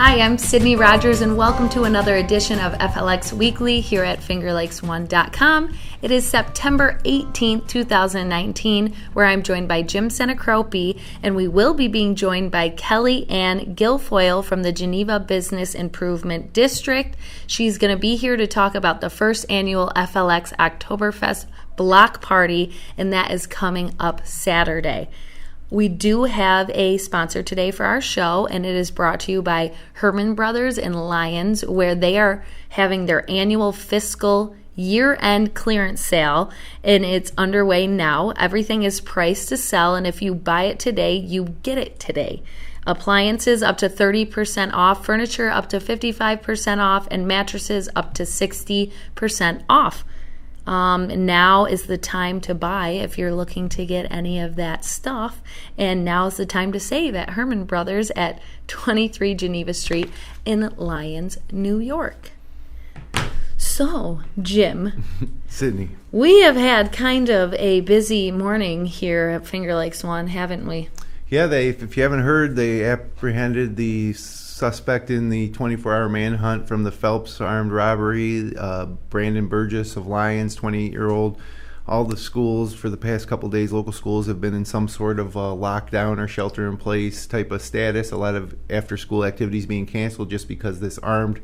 Hi, I'm Sydney Rogers, and welcome to another edition of FLX Weekly here at FingerLakes1.com. It is September 18th, 2019, where I'm joined by Jim Senacropi, and we will be being joined by Kelly Anne Guilfoyle from the Geneva Business Improvement District. She's going to be here to talk about the first annual FLX Oktoberfest Block Party, and that is coming up Saturday. We do have a sponsor today for our show, and it is brought to you by Herman Brothers in Lyons, where they are having their annual fiscal year-end clearance sale, and it's underway now. Everything is priced to sell, and if you buy it today, you get it today. Appliances up to 30% off, furniture up to 55% off, and mattresses up to 60% off. Now is the time to buy if you're looking to get any of that stuff, and now is the time to save at Herman Brothers at 23 Geneva Street in Lyons, New York. So, Jim, Sydney, we have had kind of a busy morning here at Finger Lakes One, haven't we? Yeah, if you haven't heard, they apprehended the suspect in the 24-hour manhunt from the Phelps armed robbery, Brandon Burgess of Lyons, 28-year-old. All the schools for the past couple of days, local schools, have been in some sort of lockdown or shelter-in-place type of status. A lot of after-school activities being canceled just because this armed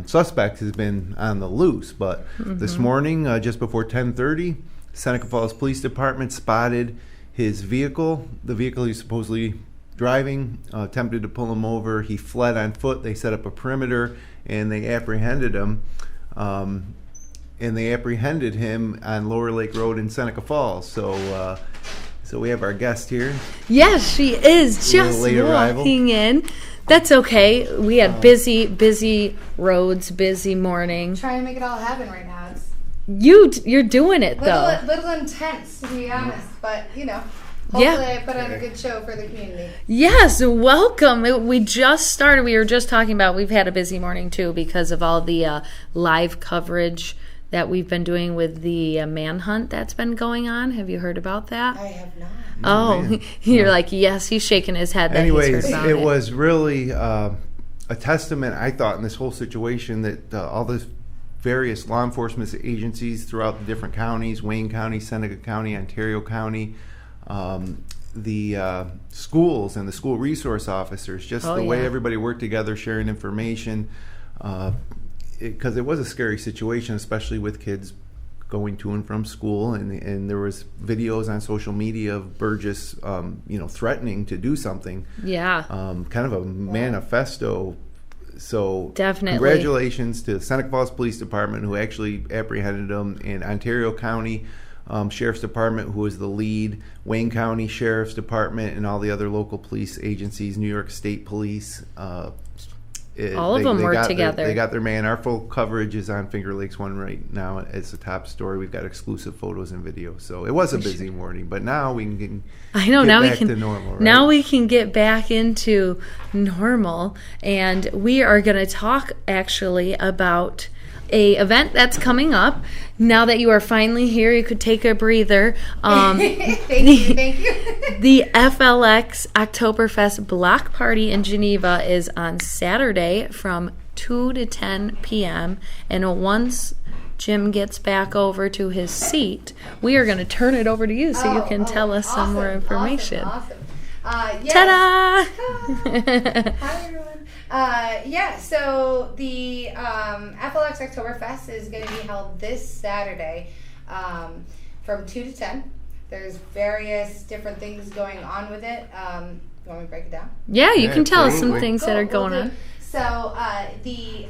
suspect has been on the loose. But this morning, just before 10:30, Seneca Falls Police Department spotted his vehicle, the vehicle he's supposedly driving, attempted to pull him over. He fled on foot. They set up a perimeter, and they apprehended him. And they apprehended him on Lower Lake Road in Seneca Falls. So we have our guest here. Yes, she is just walking in. That's okay. We had busy roads, busy morning. Trying to make it all happen right now. It's you're doing it though. Little intense, to be honest, but you know. Hopefully I put on a good show for the community. Yes, welcome. We just started. We were just talking about we've had a busy morning, too, because of all the live coverage that we've been doing with the Manhunt that's been going on. Have you heard about that? I have not. Oh, you're like, yes, he's shaking his head that Anyways, he's heard about it was really a testament, I thought, in this whole situation that all the various law enforcement agencies throughout the different counties, Wayne County, Seneca County, Ontario County, the schools and the school resource officers, just the way everybody worked together, sharing information, because it was a scary situation, especially with kids going to and from school, and there was videos on social media of Burgess, threatening to do something. Yeah. Kind of a manifesto. So definitely, congratulations to Seneca Falls Police Department, who actually apprehended him, in Ontario County Sheriff's Department, who was the lead, Wayne County Sheriff's Department, and all the other local police agencies, New York State Police. All of them work together. They got their man. Our full coverage is on Finger Lakes One right now. It's the top story. We've got exclusive photos and videos. So it was a busy morning, but now we can get back to normal. Right? Now we can get back into normal, and we are going to talk actually about a event that's coming up. Now that you are finally here, you could take a breather. Thank you. The FLX Oktoberfest Block Party in Geneva is on Saturday from 2 to 10 p.m. And once Jim gets back over to his seat, we are going to turn it over to you so you can tell us some more information. Awesome. Yes. Ta-da! Hi, everyone. So the FLX Oktoberfest is going to be held this Saturday from 2 to 10. There's various different things going on with it. You want me to break it down? Yeah, you can tell us some things that are going on. So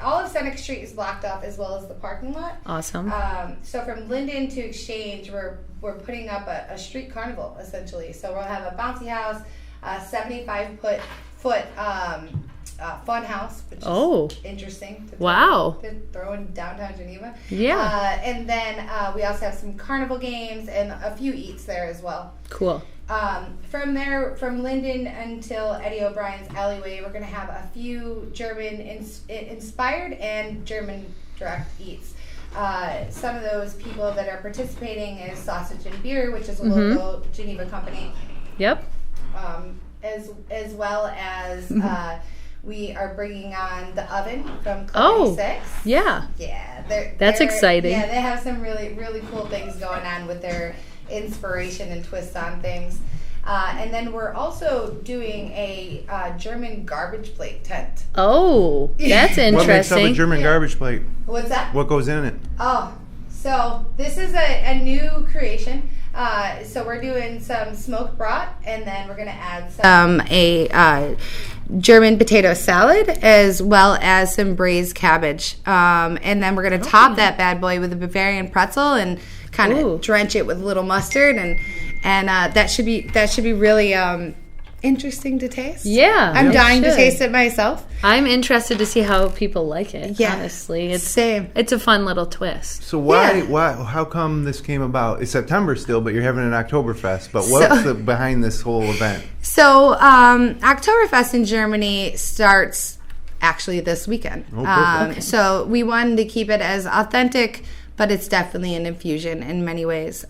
all of Seneca Street is blocked off, as well as the parking lot. Awesome. So from Linden to Exchange, we're putting up a street carnival, essentially. So we'll have a bouncy house, 75-foot fun house, which is interesting. To throw in downtown Geneva. Yeah. And then we also have some carnival games and a few eats there as well. Cool. From there, from Linden until Eddie O'Brien's alleyway, we're going to have a few German inspired and German direct eats. Some of those people that are participating is Sausage and Beer, which is a local Geneva company. Yep. As well as We are bringing on the oven from Club 86. Yeah. Yeah. That's exciting. Yeah, they have some really, really cool things going on with their inspiration and twists on things. And then we're also doing a German garbage plate tent. Oh, that's interesting. What makes up a German garbage plate? What's that? What goes in it? Oh, so this is a new creation. So we're doing some smoked brat, and then we're going to add some a German potato salad, as well as some braised cabbage. And then we're going to top that bad boy with a Bavarian pretzel and kind of drench it with a little mustard, and that should be really interesting to taste. Yeah, I'm dying to taste it myself. I'm interested to see how people like it. Yeah, honestly, it's a fun little twist. So why how come this came about? It's September still, but you're having an Oktoberfest. But what's behind this whole event? So Oktoberfest in Germany starts actually this weekend. Okay. So we wanted to keep it as authentic, but it's definitely an infusion in many ways.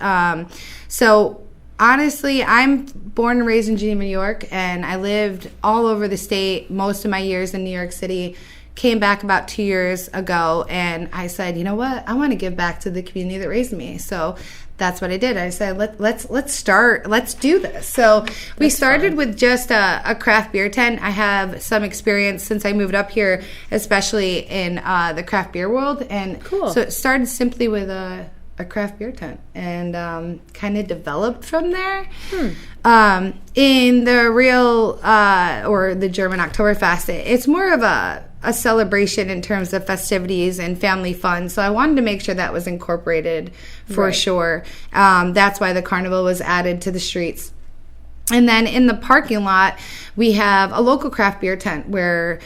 So honestly, I'm born and raised in Geneva, New York, and I lived all over the state most of my years in New York City. Came back about 2 years ago, and I said, you know what? I want to give back to the community that raised me. So that's what I did. I said, let's do this. So we started with just a craft beer tent. I have some experience since I moved up here, especially in the craft beer world. And so it started simply with a craft beer tent, and kind of developed from there. In the real or the German Oktoberfest, it's more of a celebration in terms of festivities and family fun. So I wanted to make sure that was incorporated for sure. That's why the carnival was added to the streets. And then in the parking lot, we have a local craft beer tent where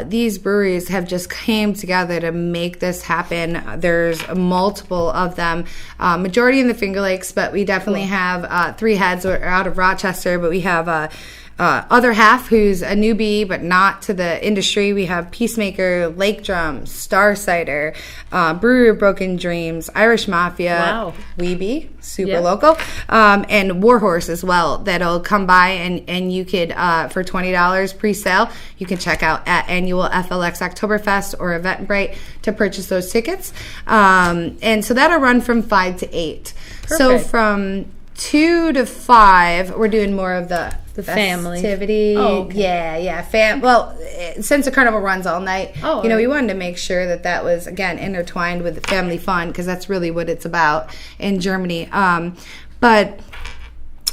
these breweries have just came together to make this happen. There's multiple of them, majority in the Finger Lakes, but we definitely have Three Heads out of Rochester, but we have other half who's a newbie but not to the industry. We have Peacemaker, Lake Drum, Star Cider, Brewery of Broken Dreams, Irish Mafia, Weeby, super local, and Warhorse as well. That'll come by and you could for $20 pre-sale. You can check out at annual FLX Oktoberfest or Eventbrite to purchase those tickets. And so that'll run from 5 to 8. Perfect. So from 2 to 5, we're doing more of the family festivity. Well, since the carnival runs all night, we wanted to make sure that was again intertwined with family fun, because that's really what it's about in Germany. But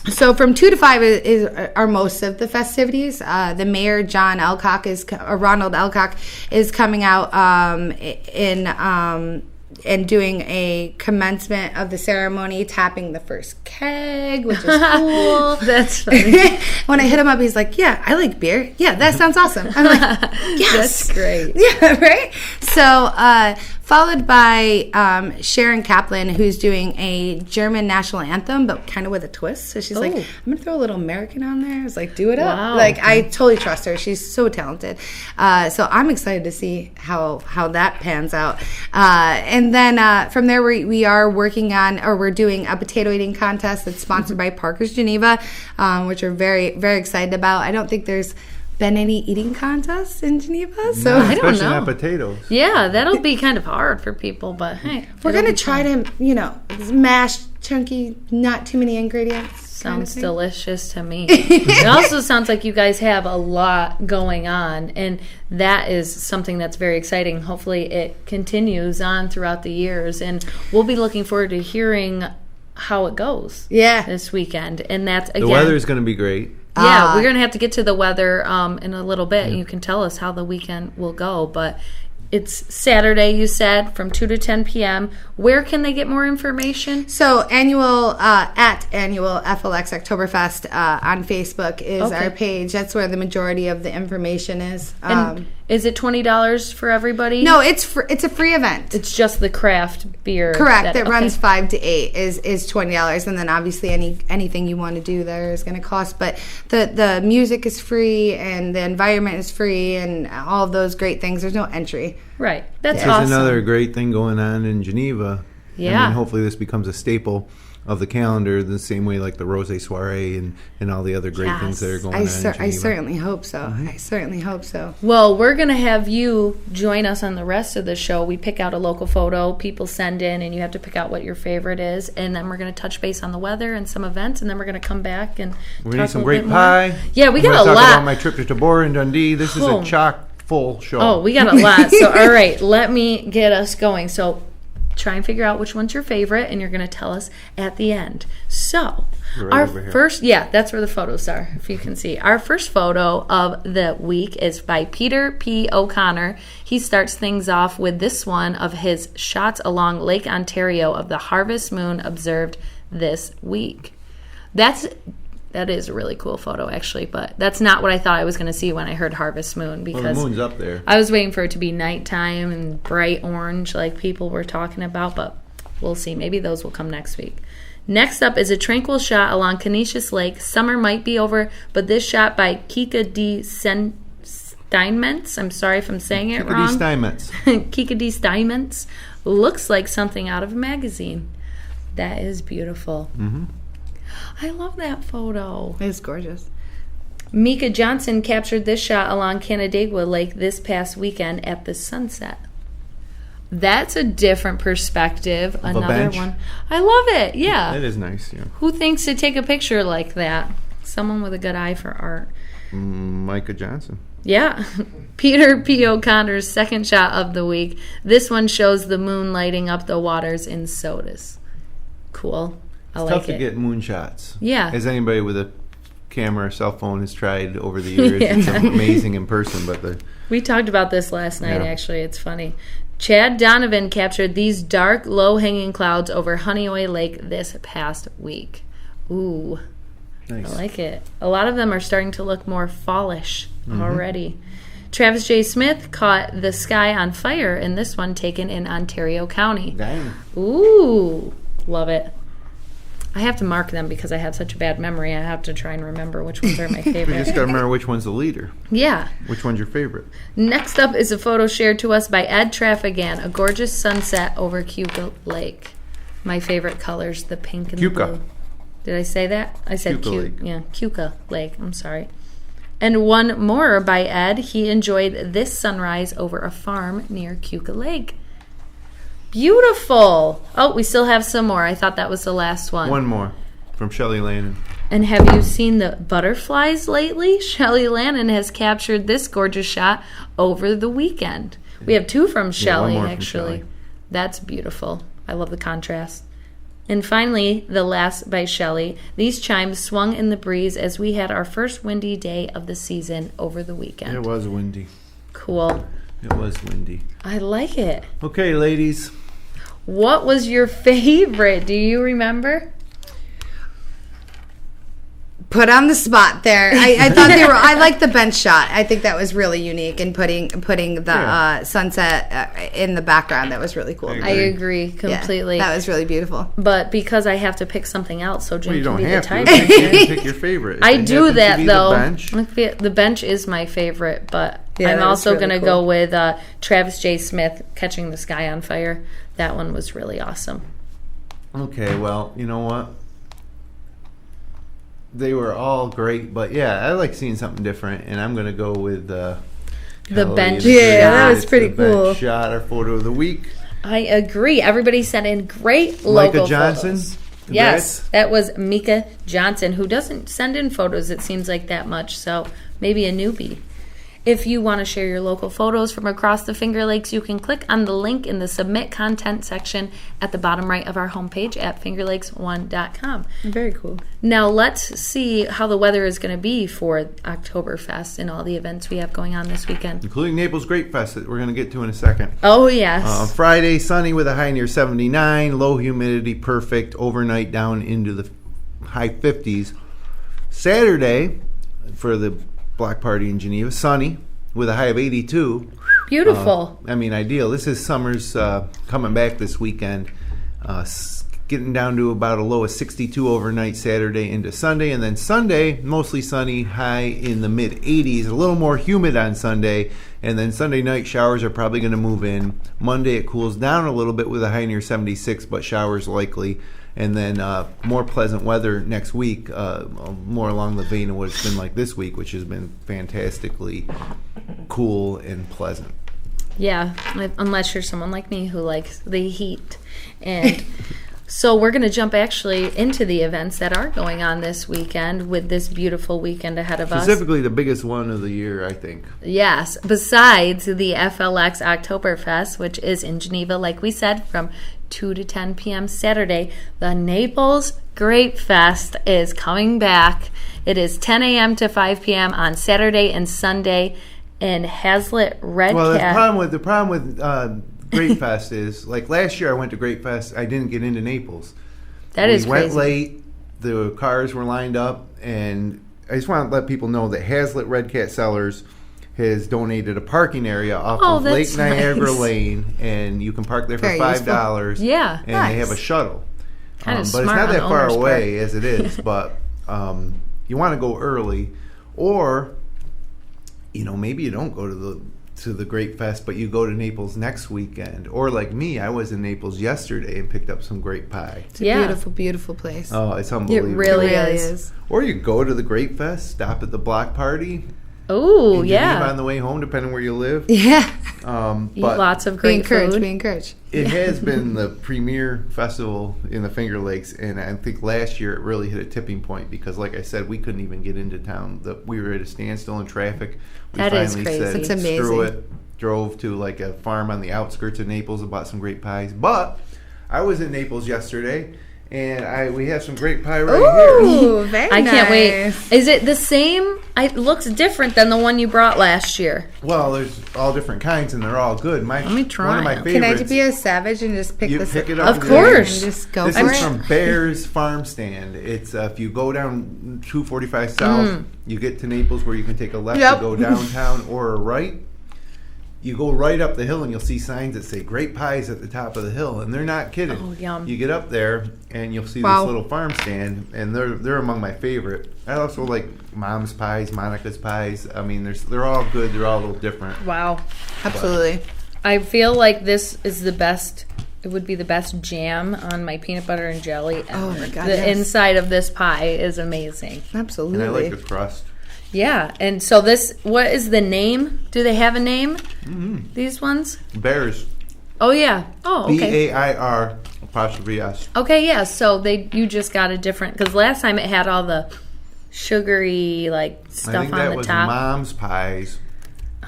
so from 2 to 5 are most of the festivities. The mayor Ronald Elcock is coming out and doing a commencement of the ceremony, tapping the first keg, which is cool. That's funny. When I hit him up, he's like, yeah, I like beer. Yeah, that sounds awesome. I'm like, yes. That's great. Yeah, right? So, followed by Sharon Kaplan, who's doing a German national anthem, but kind of with a twist. So she's like, I'm going to throw a little American on there. I was like, do it up. Like, I totally trust her. She's so talented. So I'm excited to see how that pans out. And then from there, we are working on, or we're doing a potato eating contest that's sponsored by Parker's Geneva, which we're very, very excited about. I don't think there's been any eating contests in Geneva, so no, I don't know. Especially not potatoes. Yeah, that'll be kind of hard for people, but hey, we're gonna try to, mash chunky, not too many ingredients. Sounds delicious to me. It also sounds like you guys have a lot going on, and that is something that's very exciting. Hopefully, it continues on throughout the years, and we'll be looking forward to hearing how it goes. This weekend, and that's again, the weather is going to be great. Yeah, we're going to have to get to the weather in a little bit, and you can tell us how the weekend will go. But it's Saturday, you said, from 2 to 10 p.m. Where can they get more information? So at annual FLX Oktoberfest on Facebook is our page. That's where the majority of the information is. And is it $20 for everybody? No, it's a free event. It's just the craft beer. Correct. That runs 5 to 8 is $20, and then obviously anything you want to do there is going to cost. But the music is free, and the environment is free, and all of those great things. There's no entry. Right. That's awesome. There's another great thing going on in Geneva. Yeah. I mean, hopefully this becomes a staple of the calendar, the same way like the Rosé Soiree and all the other great things that are going on in Geneva. I certainly hope so. I certainly hope so. Well, we're going to have you join us on the rest of the show. We pick out a local photo, people send in, and you have to pick out what your favorite is. And then we're going to touch base on the weather and some events, and then we're going to come back and we're going to eat some great pie. Yeah, we got a talk lot. About my trip to Tabora and Dundee. This is a chock-full show. Oh, we got a lot. So, all right, let me get us going. So, try and figure out which one's your favorite, and you're going to tell us at the end. So, our first, that's where the photos are, if you can see. Our first photo of the week is by Peter P. O'Connor. He starts things off with this one of his shots along Lake Ontario of the harvest moon observed this week. That is a really cool photo, actually, but that's not what I thought I was going to see when I heard harvest moon, because the moon's up there. I was waiting for it to be nighttime and bright orange like people were talking about, but we'll see. Maybe those will come next week. Next up is a tranquil shot along Canisius Lake. Summer might be over, but this shot by Kika D. Steinmetz, I'm sorry if I'm saying it wrong. Kika D. Steinmetz. Kika D. Steinmetz looks like something out of a magazine. That is beautiful. Mm-hmm. I love that photo. It's gorgeous. Mika Johnson captured this shot along Canandaigua Lake this past weekend at the sunset. That's a different perspective. Another one. I love it. Yeah. That is nice. Yeah. Who thinks to take a picture like that? Someone with a good eye for art. Micah Johnson. Yeah. Peter P. O'Connor's second shot of the week. This one shows the moon lighting up the waters in Sodus. Cool. It's tough to get moonshots. Yeah. As anybody with a camera or cell phone has tried over the years. It's amazing in person. But we talked about this last night, actually. It's funny. Chad Donovan captured these dark, low-hanging clouds over Honeoye Lake this past week. Ooh. Nice. I like it. A lot of them are starting to look more fallish already. Travis J. Smith caught the sky on fire in this one taken in Ontario County. Dang. Ooh. Love it. I have to mark them because I have such a bad memory. I have to try and remember which ones are my favorite. You just got to remember which one's the leader. Yeah. Which one's your favorite? Next up is a photo shared to us by Ed Traffigan, a gorgeous sunset over Keuka Lake. My favorite colors, the pink and the blue. Did I say that? I said Keuka Lake. I'm sorry. And one more by Ed. He enjoyed this sunrise over a farm near Keuka Lake. Beautiful. Oh, we still have some more. I thought that was the last one. One more from Shelley Lannon. And have you seen the butterflies lately? Shelley Lannon has captured this gorgeous shot over the weekend. We have two from Shelley, actually. From Shelley. That's beautiful. I love the contrast. And finally, the last by Shelley. These chimes swung in the breeze as we had our first windy day of the season over the weekend. It was windy. Cool. It was windy. I like it. Okay, ladies. What was your favorite? Do you remember? Put on the spot there. I thought they were. I liked the bench shot. I think that was really unique, and putting the sunset in the background. That was really cool. I agree completely. Yeah, that was really beautiful. But because I have to pick something else, so Jim can be the tiebreaker. You pick your favorite. I do that though. The bench is my favorite, but I'm also going to go with Travis J. Smith catching the sky on fire. That one was really awesome. Okay, well, you know what? They were all great, but I like seeing something different, and I'm going to go with the bench. Yeah, that was pretty cool. Bench shot, our photo of the week. I agree. Everybody sent in great local Micah Johnson. Photos. Yes, that was Mika Johnson, who doesn't send in photos, it seems like, that much, so maybe a newbie. If you want to share your local photos from across the Finger Lakes, you can click on the link in the Submit Content section at the bottom right of our homepage at fingerlakes1.com. Very cool. Now let's see how the weather is going to be for Oktoberfest and all the events we have going on this weekend. Including Naples Grape Fest that we're going to get to in a second. Oh, yes. Friday, sunny with a high near 79, low humidity, perfect, overnight down into the high 50s. Saturday, for the Block Party in Geneva, sunny with a high of 82. Beautiful. Ideal. This is summer's coming back this weekend. getting down to about a low of 62 overnight Saturday into Sunday. And then Sunday, mostly sunny, high in the mid-80s, a little more humid on Sunday. And then Sunday night, showers are probably going to move in. Monday, it cools down a little bit with a high near 76, but showers likely. And then more pleasant weather next week, more along the vein of what it's been like this week, which has been fantastically cool and pleasant. Yeah, unless you're someone like me who likes the heat. And so we're going to jump actually into the events that are going on this weekend with this beautiful weekend ahead of us. Specifically the biggest one of the year, I think. Yes, besides the FLX Oktoberfest, which is in Geneva, like we said, from 2 to 10 p.m. Saturday, the Naples Grape Fest is coming back. It is 10 a.m. to 5 p.m. on Saturday and Sunday in Hazlitt Red Well, Cat. the problem with Grape Fest is, like last year I went to Grape Fest, I didn't get into Naples. We went late, the cars were lined up, and I just want to let people know that Hazlitt Red Cat Cellars has donated a parking area off of Lake Niagara Lane, and you can park there for $5. Yeah, and they have a shuttle. Kind of but smart it's not on that the far owner's away part. as it is. But you want to go early, or maybe you don't go to the Grape Fest, but you go to Naples next weekend. Or like me, I was in Naples yesterday and picked up some grape pie. It's a beautiful, beautiful place. Oh, it's unbelievable. It really is. Or you go to the Grape Fest, stop at the block party. Oh, in Geneva on the way home, depending where you live. Yeah. Eat lots of great food. Be encouraged. It has been the premier festival in the Finger Lakes, and I think last year it really hit a tipping point because, like I said, we couldn't even get into town. We were at a standstill in traffic. That is crazy. Said, It's amazing. Screw it. Drove to like a farm on the outskirts of Naples and bought some grape pies. But I was in Naples yesterday, and we have some grape pie right here. Ooh, very nice. I can't wait. Is it the same? It looks different than the one you brought last year. Well, there's all different kinds, and they're all good. Let me try One of my them. favorites. Can I be a savage and just pick this pick it up? up? Of course. And just go This for is it? from Bear's Farm Stand. It's if you go down 245 South, you get to Naples where you can take a left to go downtown or a right. You go right up the hill and you'll see signs that say grape pies at the top of the hill, and they're not kidding. Oh, yum. You get up there and you'll see this little farm stand, and they're among my favorite. I also like Mom's pies, Monica's pies. I mean, they're all good. They're all a little different. Wow. Absolutely. I feel like this is the best. It would be the best jam on my peanut butter and jelly ever. Oh, my God, The yes. inside of this pie is amazing. Absolutely. And I like the crust. Yeah, and so what is the name? Do they have a name? Mm-hmm. These ones? Bear's. Oh, yeah. Oh, okay. BAIR''S. Okay, yeah, so you just got a different, because last time it had all the sugary, stuff I think on that the was top. Mom's pies.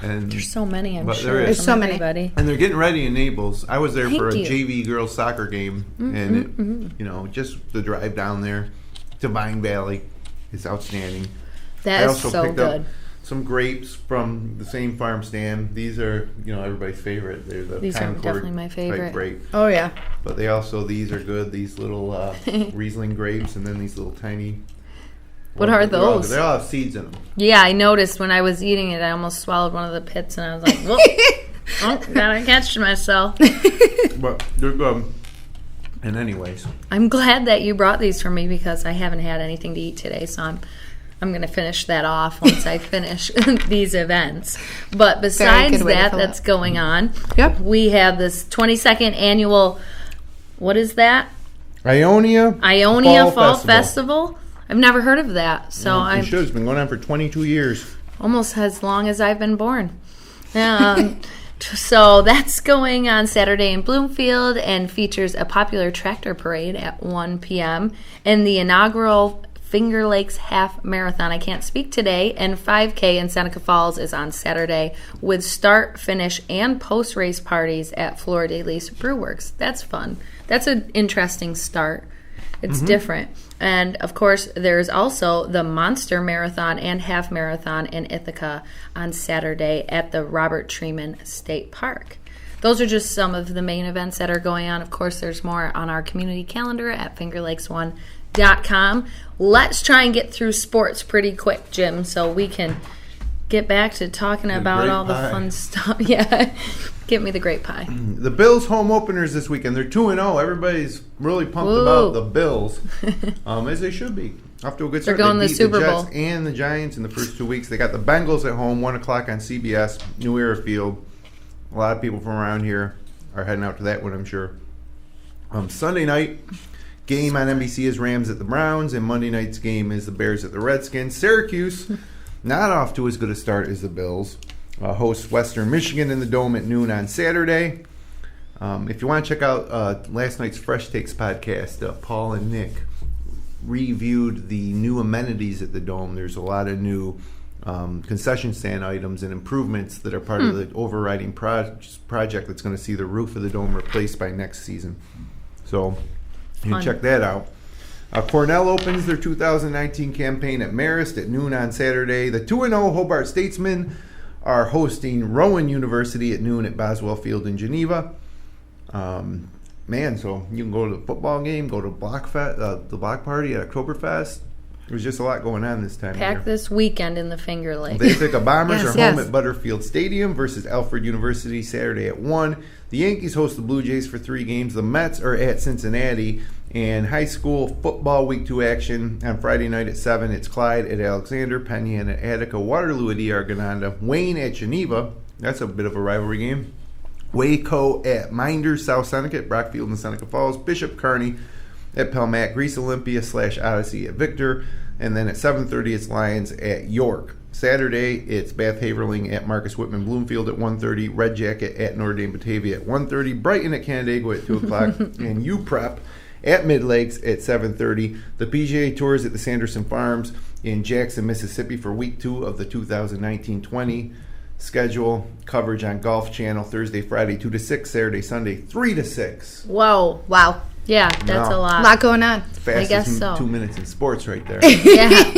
And There's so many, I'm but sure. there is. There's so many. Everybody. And they're getting ready in Naples. I was there for a Thank you. JV girls soccer game, and just the drive down there to Vine Valley is outstanding. That is so picked good. up some grapes from the same farm stand. These are, everybody's favorite. They're the These are Concord definitely my favorite. type grape. Oh, yeah. But these are good. These little Riesling grapes, and then these little tiny. What are those? They all have seeds in them. Yeah, I noticed when I was eating it, I almost swallowed one of the pits, and I was like, whoop. Gotta catch myself. But they're good. And anyways. I'm glad that you brought these for me because I haven't had anything to eat today, so I'm going to finish that off once I finish these events. But besides that's going on, we have this 22nd annual, what is that? Ionia Fall Festival. I've never heard of that. So I'm sure it's been going on for 22 years. Almost as long as I've been born. So that's going on Saturday in Bloomfield and features a popular tractor parade at 1 p.m. and the inaugural Finger Lakes Half Marathon. I can't speak today. And 5K in Seneca Falls is on Saturday with start, finish, and post-race parties at Fleur de Lis Brewworks. That's fun. That's an interesting start. It's different. And, of course, there's also the Monster Marathon and Half Marathon in Ithaca on Saturday at the Robert Treman State Park. Those are just some of the main events that are going on. Of course, there's more on our community calendar at fingerlakes1.com. Let's try and get through sports pretty quick, Jim, so we can get back to talking about all the fun stuff. Yeah. Give me the grape pie. The Bills home openers this weekend. They're 2-0. Everybody's really pumped about the Bills, as they should be. Off to a good start. They're going to the Super Bowl. The Jets and the Giants in the first 2 weeks. They got the Bengals at home, 1 o'clock on CBS, New Era Field. A lot of people from around here are heading out to that one, I'm sure. Sunday night game on NBC is Rams at the Browns, and Monday night's game is the Bears at the Redskins. Syracuse, not off to as good a start as the Bills. Hosts Western Michigan in the Dome at noon on Saturday. If you want to check out last night's Fresh Takes podcast, Paul and Nick reviewed the new amenities at the Dome. There's a lot of new concession stand items and improvements that are part of the overriding project that's going to see the roof of the Dome replaced by next season. So you can check that out. Cornell opens their 2019 campaign at Marist at noon on Saturday. The 2-0 Hobart Statesmen are hosting Rowan University at noon at Boswell Field in Geneva. So you can go to the football game, go to the block party at Oktoberfest. There's just a lot going on this time. Pack this weekend in the Finger Lakes. The Ithaca Bombers are home at Butterfield Stadium versus Alfred University Saturday at 1. The Yankees host the Blue Jays for 3 games. The Mets are at Cincinnati. And high school football Week 2 action on Friday night at 7. It's Clyde at Alexander, Penn at Attica, Waterloo at ER Gananda, Wayne at Geneva. That's a bit of a rivalry game. Waco at Minders, South Seneca at Brockfield and Seneca Falls. Bishop Kearney at Pelmac, Greece Olympia / Odyssey at Victor. And then at 7:30, it's Lions at York. Saturday, it's Bath Haverling at Marcus Whitman Bloomfield at 1:30. Red Jacket at Notre Dame Batavia at 1:30. Brighton at Canandaigua at 2 o'clock. And UPrep at Mid-Lakes at 7:30. The PGA Tour is at the Sanderson Farms in Jackson, Mississippi for Week 2 of the 2019-20 schedule. Coverage on Golf Channel Thursday, Friday 2 to 6, Saturday, Sunday 3 to 6. Whoa. Wow. Yeah, that's a lot. A lot going on. I guess so. 2 minutes in sports right there. Yeah.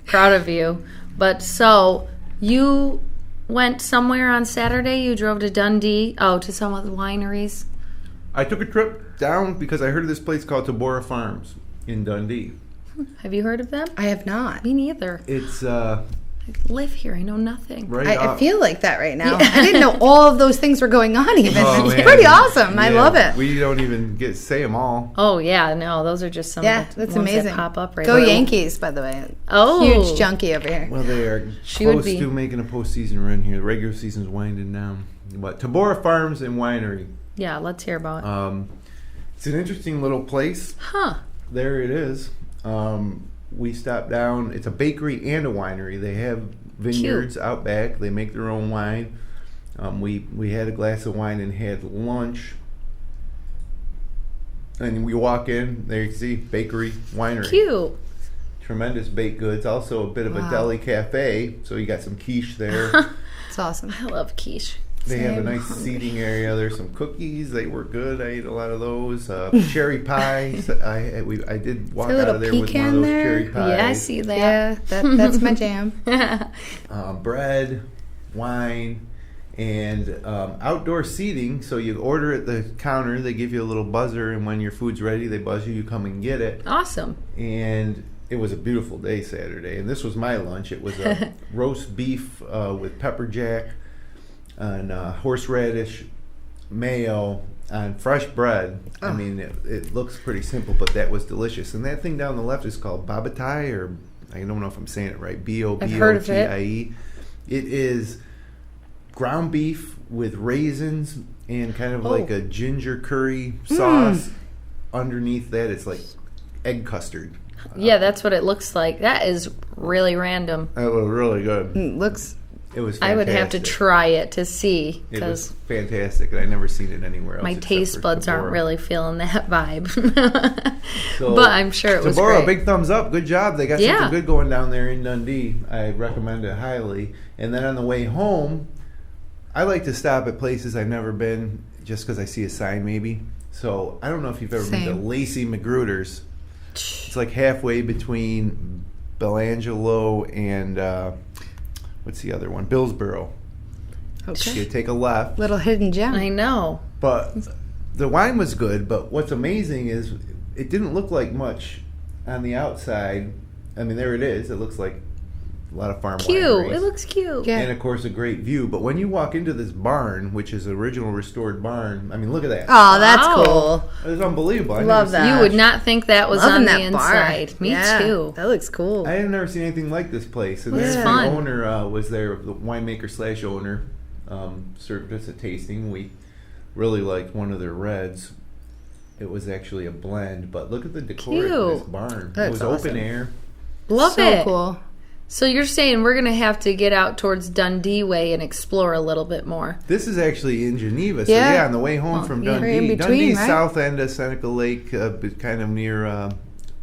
Proud of you. But so you went somewhere on Saturday? You drove to Dundee? Oh, to some of the wineries? I took a trip down because I heard of this place called Tabora Farms in Dundee. Have you heard of them? I have not. Me neither. It's I live here. I know nothing. right. I feel like that right now. I didn't know all of those things were going on even. Oh, It's man. pretty awesome. I Yeah, love it. We don't even say them all. Oh, yeah. No, those are just some Yeah, of the that's ones amazing. that pop up right Go now. Yankees, by the way. Oh. Huge junkie over here. Well, they are She would close be. to making a postseason run here. The regular season's winding down. But Tabora Farms and Winery. Yeah, let's hear about it. It's an interesting little place. Huh. There it is. We stopped down. It's a bakery and a winery. They have vineyards out back. They make their own wine. We had a glass of wine and had lunch. And we walk in, there you see, bakery, winery. Cute. Tremendous baked goods. Also a bit of a deli cafe. So you got some quiche there. It's awesome. I love quiche. They have a Same. nice seating area. There's some cookies. They were good. I ate a lot of those. Cherry pies. I did walk Is there a out of there little with one of pecan those there? cherry pies. Yeah, I see that. Yeah, that's my jam. Bread, wine, and outdoor seating. So you order at the counter. They give you a little buzzer, and when your food's ready, they buzz you. You come and get it. Awesome. And it was a beautiful day Saturday. And this was my lunch. It was a roast beef with pepper jack and horseradish, mayo, on fresh bread. I mean, it looks pretty simple, but that was delicious. And that thing down the left is called Bobotie, or I don't know if I'm saying it right, I've heard of it. Bobotie. It is ground beef with raisins and kind of like a ginger curry sauce. Underneath that, it's like egg custard. Yeah, that's what it looks like. That is really random. It was really good. Looks. It was I would have to fantastic. try it to see, It was because fantastic, and I'd never seen it anywhere else. my except taste for buds aren't Tabora. really feeling that vibe. So, but I'm sure it was Tabora, great. big thumbs up. Good job. They got Yeah. something good going down there in Dundee. I recommend it highly. And then on the way home, I like to stop at places I've never been just because I see a sign maybe. So I don't know if you've ever been to Same. Lacey Magruder's. It's like halfway between Belangelo and what's the other one? Billsboro. Okay. You take a left. Little hidden gem. I know. But the wine was good, but what's amazing is it didn't look like much on the outside. I mean, there it is. It looks like, A lot of farm Cute. wineries. It looks cute. Yeah. And, of course, a great view. But when you walk into this barn, which is an original restored barn, I mean, look at that. Oh, that's Wow. cool. It's unbelievable. I Love never that. You would not think that was Loving on that the bar. inside. Me Yeah, too. That looks cool. I had never seen anything like this place. And It's then fun. the owner was there, the winemaker / owner, served us a tasting. We really liked one of their reds. It was actually a blend, but look at the decor of this Cute. barn. That's It was awesome. open air. Love so it. cool. So you're saying we're going to have to get out towards Dundee way and explore a little bit more. This is actually in Geneva. So Yeah. yeah, on the way home from yeah. Dundee. Right in between, Dundee's right? south end of Seneca Lake, kind of near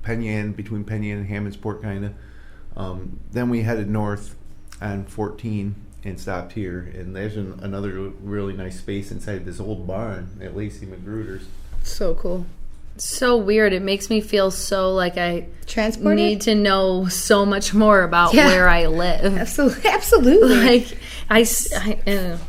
Penyan, between Penyan and Hammondsport, kind of. Then we headed north on 14 and stopped here. And there's another really nice space inside this old barn at Lacey Magruder's. So cool. So weird. It makes me feel so like I Transported? need to know so much more about Yeah. where I live. Absolutely. Like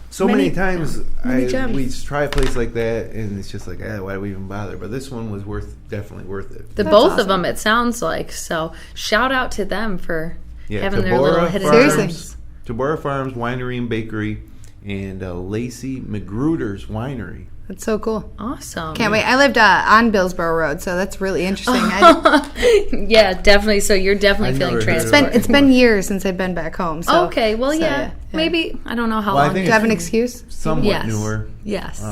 So Many- many times many gems. we try a place like that, and it's just like, why do we even bother? But this one was definitely worth it. the That's both awesome. of them. It sounds like so. Shout out to them for Yeah, having their little hidden Seriously. gems. Tabora Farms Winery and Bakery, and Lacey Magruder's Winery. That's so cool. Awesome. Can't wait. I lived on Billsboro Road, so that's really interesting. Yeah, definitely. So you're definitely I've feeling never heard of transported. It's been years since I've been back home. So, Okay, well, so, yeah. Maybe, I don't know how Well, I long. think Do you have an it's excuse? somewhat Yes. newer. Yes.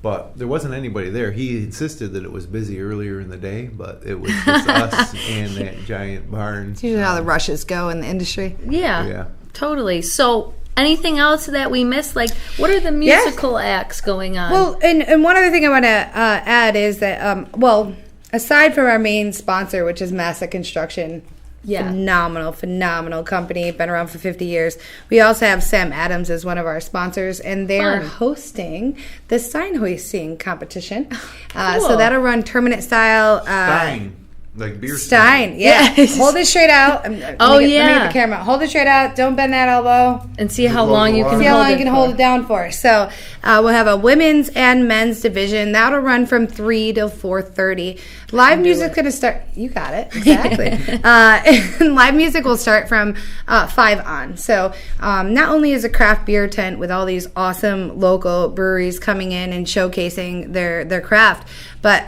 But there wasn't anybody there. He insisted that it was busy earlier in the day, but it was just us and that giant barn. It's usually how the rushes go in the industry. Yeah, Yeah. totally. So, anything else that we missed? Like, what are the musical acts going on? Well, and one other thing I want to add is that, aside from our main sponsor, which is Massa Construction, Yeah. phenomenal company, been around for 50 years. We also have Sam Adams as one of our sponsors, and they're Fun. hosting the sign hoisting competition. Cool. So that'll run tournament style. Stein. Like beer Stein, yeah. Yes. Hold it straight out. Let me yeah. get the camera. Hold it straight out. Don't bend that elbow. and see how Close long the you can line. See how hold long you it can for. hold it down for. So we'll have a women's and men's division. That'll run from 3 till 4:30. Live music's going to start. You got it. Exactly. And live music will start from 5 on. So not only is a craft beer tent with all these awesome local breweries coming in and showcasing their craft, but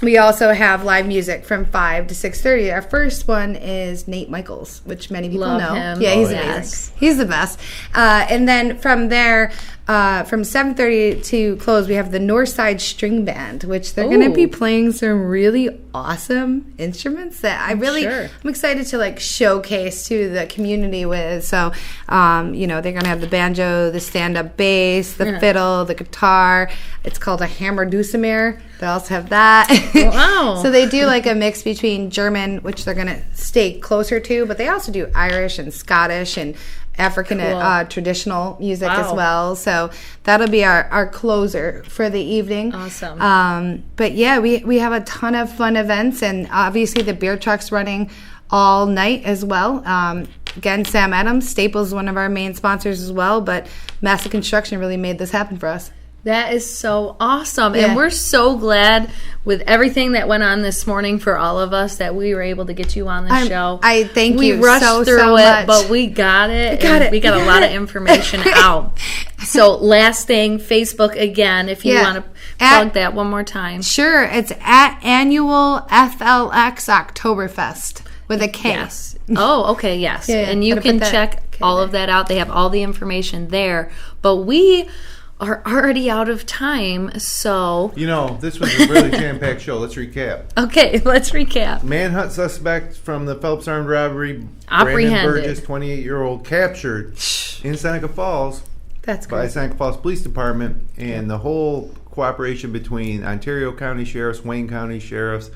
we also have live music from 5 to 6:30. Our first one is Nate Michaels, which many people Love know. him. Yeah, he's Oh, yeah. amazing. He's the best. And then from there, from 7:30 to close, we have the Northside String Band, which they're going to be Ooh. playing some really awesome instruments that Sure. I'm excited to like showcase to the community with. So, they're going to have the banjo, the stand-up bass, the fiddle, the guitar. It's called a hammer dulcimer. They also have that. Wow. So they do like a mix between German, which they're going to stay closer to, but they also do Irish and Scottish and African Cool. Traditional music as Wow. well. So that'll be our closer for the evening. Awesome. But yeah, we have a ton of fun events, and obviously the beer truck's running all night as well. Again, Sam Adams, Staples is one of our main sponsors as well, but Massa Construction really made this happen for us. That is so awesome. Yeah. And we're so glad with everything that went on this morning for all of us that we were able to get you on the show. I thank we you rushed so through it, much. but we got it. got and it. We got We a got lot of it. information out. So last thing, Facebook again, if you Yeah. want to plug that one more time. Sure, it's at annual FLX Oktoberfest with a K. Yes. Oh, okay, yes. Yeah, and you gotta can put that check K all there. of that out. They have all the information there. But we are already out of time, so This was a really jam-packed show. Let's recap. okay, let's recap. Manhunt suspect from the Phelps armed robbery, Apprehended. Brandon Burgess, 28-year-old, captured in Seneca Falls That's by great. Seneca Falls Police Department, and the whole cooperation between Ontario County Sheriffs, Wayne County Sheriffs,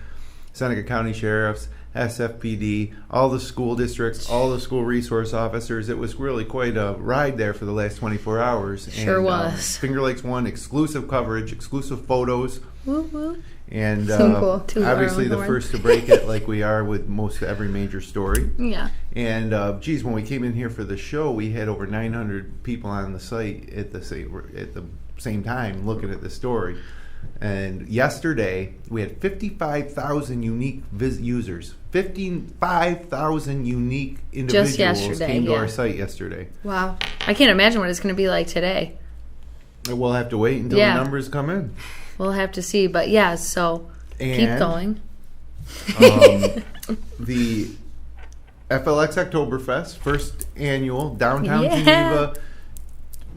Seneca County Sheriffs, SFPD, all the school districts, all the school resource officers. It was really quite a ride there for the last 24 hours. Sure was. Finger Lakes One, exclusive coverage, exclusive photos. Woo woo. And So cool. To our obviously own the horn. first to break it, like we are with most every major story. Yeah. And when we came in here for the show, we had over 900 people on the site at the same time looking at the story. And yesterday, we had 55,000 unique users. 55,000 unique individuals came to our site yesterday. Wow. I can't imagine what it's going to be like today. We'll have to wait until the numbers come in. We'll have to see. But yeah, so keep going. The FLX Oktoberfest, first annual, downtown Geneva.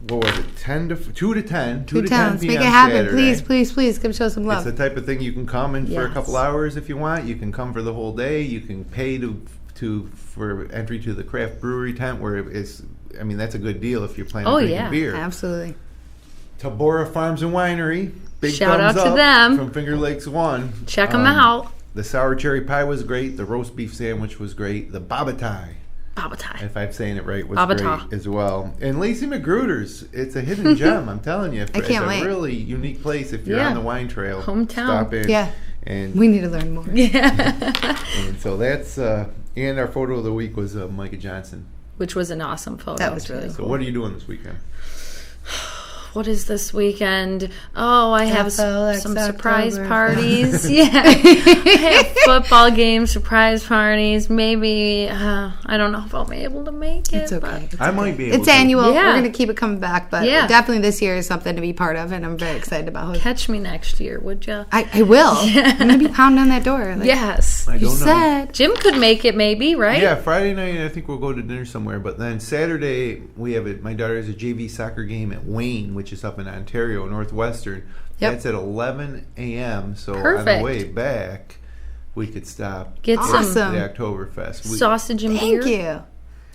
What was it? 2 to 10 p.m. Make it happen, Saturday. please. Come show some love. It's the type of thing you can come in for a couple hours if you want. You can come for the whole day. You can pay for entry to the craft brewery tent, where it's. I mean, that's a good deal if you're planning on drinking beer. Absolutely. Tabora Farms Winery. Big shout thumbs out to up them from Finger Lakes 1. Check them out. The sour cherry pie was great. The roast beef sandwich was great. The babatai. If I'm saying it right, was great as well. And Lacey Magruder's, it's a hidden gem. I'm telling you, it's a really unique place if you're on the wine trail. Hometown. Stop in. Yeah. And we need to learn more. Yeah. And so that's and our photo of the week was Micah Johnson, which was an awesome photo. That was really cool. So what are you doing this weekend? What is this weekend? Oh, I have some surprise parties. Yeah. I have football games, surprise parties. Maybe, I don't know if I'll be able to make it. It's okay. I might be able to. It's annual. Yeah. We're going to keep it coming back. But definitely this year is something to be part of, and I'm very excited about it. Catch me next year, would you? I will. I'm going to be pounding on that door. Yes. I don't know. Jim could make it maybe, right? Yeah, Friday night I think we'll go to dinner somewhere. But then Saturday we have my daughter has a JV soccer game at Wayne, which is up in Ontario, Northwestern. That's at 11 a.m. So on the way back, we could stop. Get some the Oktoberfest. Sausage and beer. Thank you.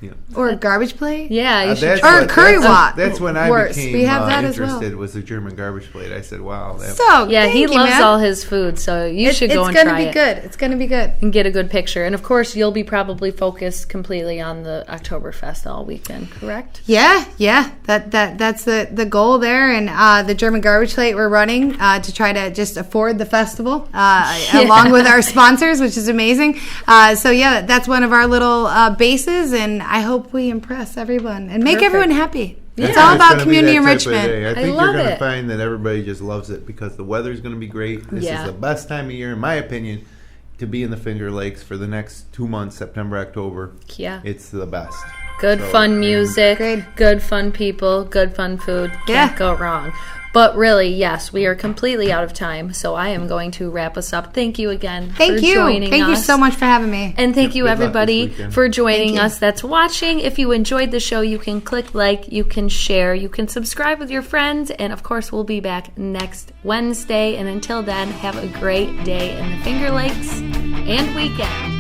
Yeah. Or a garbage plate. Yeah, you should try. Or a curry wok. That's when I became we have that interested. as well. Was the German garbage plate? I said, "Wow." He loves all his food, so you should go and try it. It's going to be good. It's going to be good. And get a good picture. And of course, you'll be probably focused completely on the Oktoberfest all weekend, correct? Yeah. That's the goal there. And the German garbage plate we're running to try to just afford the festival along with our sponsors, which is amazing. That's one of our little bases, and I hope we impress everyone and make everyone happy. Yeah. It's all about community enrichment. I think you're going to find that everybody just loves it because the weather's going to be great. This is the best time of year, in my opinion, to be in the Finger Lakes for the next 2 months, September, October. Yeah. It's the best. Good fun music, good fun people, good fun food. Can't go wrong. But really, yes, we are completely out of time, so I am going to wrap us up. Thank you again for joining us. Thank you so much for having me. And thank you, everybody, for joining us that's watching. If you enjoyed the show, you can click like, you can share, you can subscribe with your friends, and, of course, we'll be back next Wednesday. And until then, have a great day in the Finger Lakes and weekend.